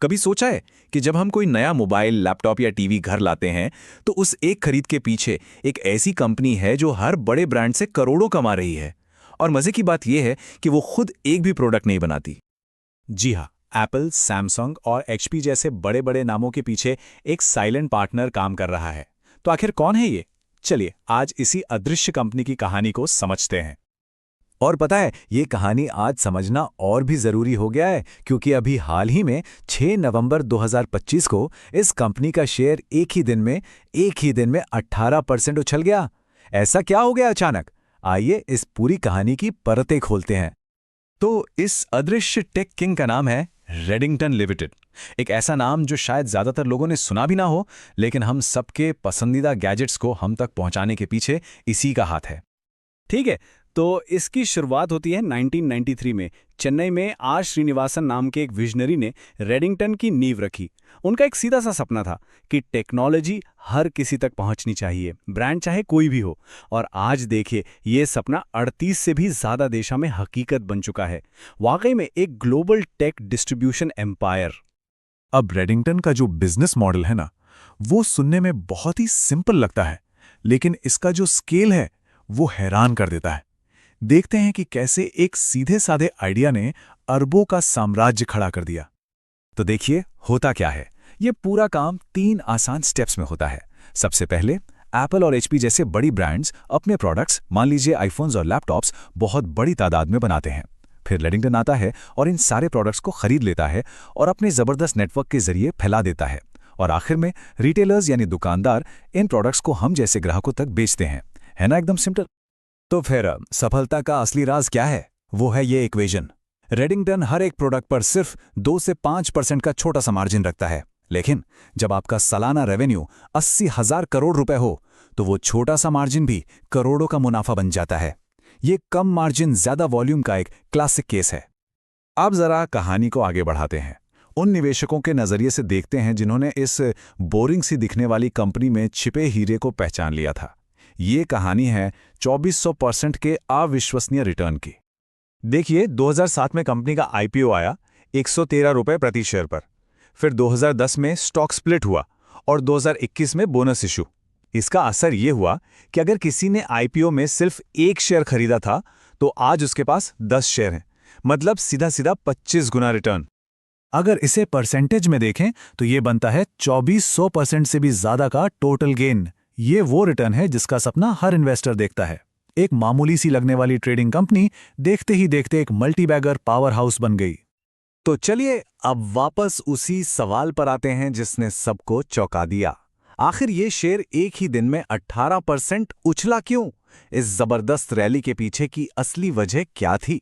कभी सोचा है कि जब हम कोई नया मोबाइल, लैपटॉप या टीवी घर लाते हैं तो उस एक खरीद के पीछे एक ऐसी कंपनी है जो हर बड़े ब्रांड से करोड़ों कमा रही है। और मजे की बात यह है कि वो खुद एक भी प्रोडक्ट नहीं बनाती। जी हाँ, एप्पल, सैमसंग और एचपी जैसे बड़े बड़े नामों के पीछे एक साइलेंट पार्टनर काम कर रहा है। तो आखिर कौन है ये? चलिए आज इसी अदृश्य कंपनी की कहानी को समझते हैं। और पता है, ये कहानी आज समझना और भी ज़रूरी हो गया है क्योंकि अभी हाल ही में 6 नवंबर 2025 को इस कंपनी का शेयर एक ही दिन में 18% उछल गया। ऐसा क्या हो गया अचानक? आइए इस पूरी कहानी की परतें खोलते हैं। तो इस अदृश्य टेक किंग का नाम है रेडिंगटन लिमिटेड। एक ऐसा नाम जो शायद ज्यादातर लोगों ने सुना भी ना हो, लेकिन हम सबके पसंदीदा गैजेट्स को हम तक पहुंचाने के पीछे इसी का हाथ है। ठीक है, तो इसकी शुरुआत होती है 1993 में। चेन्नई में आर श्रीनिवासन नाम के एक विजनरी ने रेडिंगटन की नींव रखी। उनका एक सीधा सा सपना था कि टेक्नोलॉजी हर किसी तक पहुंचनी चाहिए, ब्रांड चाहे कोई भी हो। और आज देखिए, ये सपना 38 से भी ज्यादा देशों में हकीकत बन चुका है। वाकई में एक ग्लोबल टेक डिस्ट्रीब्यूशन एम्पायर। अब रेडिंगटन का जो बिजनेस मॉडल है ना, वो सुनने में बहुत ही सिंपल लगता है, लेकिन इसका जो स्केल है वो हैरान कर देता है। देखते हैं कि कैसे एक सीधे साधे आइडिया ने अरबों का साम्राज्य खड़ा कर दिया। तो देखिए होता क्या है। ये पूरा काम 3 आसान स्टेप्स में होता है। सबसे पहले एप्पल और एचपी जैसे बड़ी ब्रांड्स अपने प्रोडक्ट्स, मान लीजिए आईफोन्स और लैपटॉप्स, बहुत बड़ी तादाद में बनाते हैं। फिर रेडिंगटन आता है और इन सारे प्रोडक्ट्स को खरीद लेता है और अपने ज़बरदस्त नेटवर्क के जरिए फैला देता है। और आखिर में रिटेलर्स यानी दुकानदार इन प्रोडक्ट्स को हम जैसे ग्राहकों तक बेचते हैं। है ना एकदम सिंपल। तो फिर सफलता का असली राज क्या है? वो है ये इक्वेशन। रेडिंगटन हर एक प्रोडक्ट पर सिर्फ 2 से 5% का छोटा सा मार्जिन रखता है, लेकिन जब आपका सालाना रेवेन्यू 80,000 करोड़ रुपए हो तो वो छोटा सा मार्जिन भी करोड़ों का मुनाफा बन जाता है। ये कम मार्जिन ज्यादा वॉल्यूम का एक क्लासिक केस है। अब जरा कहानी को आगे बढ़ाते हैं। उन निवेशकों के नजरिए से देखते हैं जिन्होंने इस बोरिंग सी दिखने वाली कंपनी में छिपे हीरे को पहचान लिया था। ये कहानी है 2400% के अविश्वसनीय रिटर्न की। देखिए, 2007 में कंपनी का आईपीओ आया 113 रुपए प्रति शेयर पर। फिर 2010 में स्टॉक स्प्लिट हुआ और 2021 में बोनस इशू। इसका असर ये हुआ कि अगर किसी ने आईपीओ में सिर्फ 1 शेयर खरीदा था तो आज उसके पास 10 शेयर हैं, मतलब सीधा सीधा 25 गुना रिटर्न। अगर इसे परसेंटेज में देखें तो ये बनता है 2400% से भी ज्यादा का टोटल गेन। ये वो रिटर्न है जिसका सपना हर इन्वेस्टर देखता है। एक मामूली सी लगने वाली ट्रेडिंग कंपनी देखते ही देखते एक मल्टीबैगर पावर हाउस बन गई। तो चलिए अब वापस उसी सवाल पर आते हैं जिसने सबको चौंका दिया। आखिर ये शेयर एक ही दिन में 18% उछला क्यों? इस जबरदस्त रैली के पीछे की असली वजह क्या थी?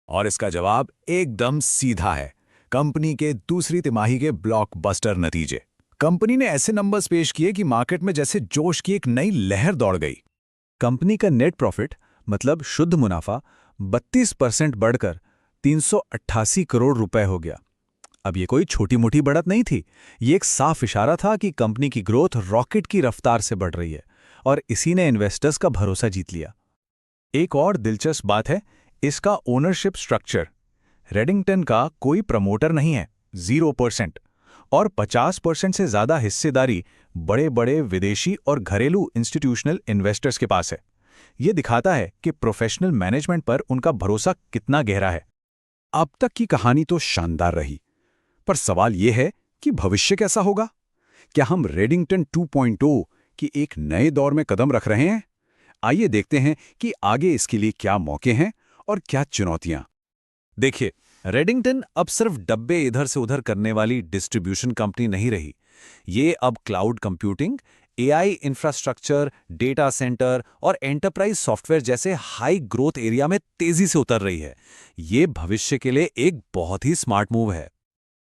और इसका जवाब एकदम सीधा है। कंपनी के दूसरी तिमाही के ब्लॉकबस्टर नतीजे। कंपनी ने ऐसे नंबर्स पेश किए कि मार्केट में जैसे जोश की एक नई लहर दौड़ गई। कंपनी का नेट प्रॉफिट, मतलब शुद्ध मुनाफा, 32% बढ़कर 388 करोड़ रुपए हो गया। अब ये कोई छोटी मोटी बढ़त नहीं थी। ये एक साफ इशारा था कि कंपनी की ग्रोथ रॉकेट की रफ्तार से बढ़ रही है और इसी ने इन्वेस्टर्स का भरोसा जीत लिया। एक और दिलचस्प बात है इसका ओनरशिप स्ट्रक्चर। रेडिंगटन का कोई प्रमोटर नहीं है, 0%, और 50% से ज्यादा हिस्सेदारी बड़े बड़े विदेशी और घरेलू इंस्टीट्यूशनल इन्वेस्टर्स के पास है। यह दिखाता है कि प्रोफेशनल मैनेजमेंट पर उनका भरोसा कितना गहरा है। अब तक की कहानी तो शानदार रही, पर सवाल यह है कि भविष्य कैसा होगा? क्या हम रेडिंगटन 2.0 की एक नए दौर में कदम रख रहे हैं? आइए देखते हैं कि आगे इसके लिए क्या मौके हैं और क्या चुनौतियां। देखिए, रेडिंगटन अब सिर्फ डब्बे इधर से उधर करने वाली डिस्ट्रीब्यूशन कंपनी नहीं रही। ये अब cloud computing, AI infrastructure, data centre और एंटरप्राइज सॉफ्टवेयर जैसे हाई ग्रोथ एरिया में तेजी से उतर रही है। ये भविष्य के लिए एक बहुत ही स्मार्ट मूव है।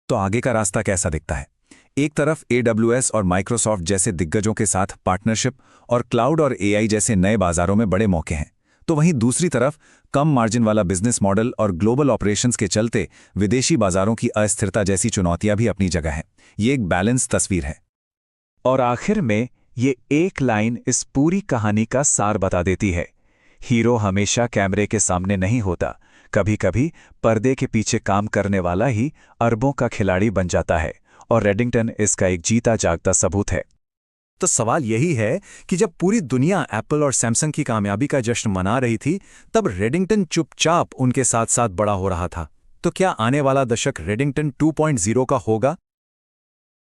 तो आगे का रास्ता कैसा दिखता है? एक तरफ AWS और माइक्रोसॉफ्ट जैसे दिग्गजों के साथ पार्टनरशिप और क्लाउड और एआई जैसे नए बाजारों में बड़े मौके हैं, तो वहीं दूसरी तरफ कम मार्जिन वाला बिजनेस मॉडल और ग्लोबल ऑपरेशंस के चलते विदेशी बाजारों की अस्थिरता जैसी चुनौतियां भी अपनी जगह हैं। ये एक बैलेंस तस्वीर है। और आखिर में ये एक लाइन इस पूरी कहानी का सार बता देती है। हीरो हमेशा कैमरे के सामने नहीं होता, कभी कभी पर्दे के पीछे काम करने वाला ही अरबों का खिलाड़ी बन जाता है, और रेडिंगटन इसका एक जीता जागता सबूत है। तो सवाल यही है कि जब पूरी दुनिया एप्पल और सैमसंग की कामयाबी का जश्न मना रही थी, तब रेडिंगटन चुपचाप उनके साथ साथ बड़ा हो रहा था। तो क्या आने वाला दशक रेडिंगटन 2.0 का होगा,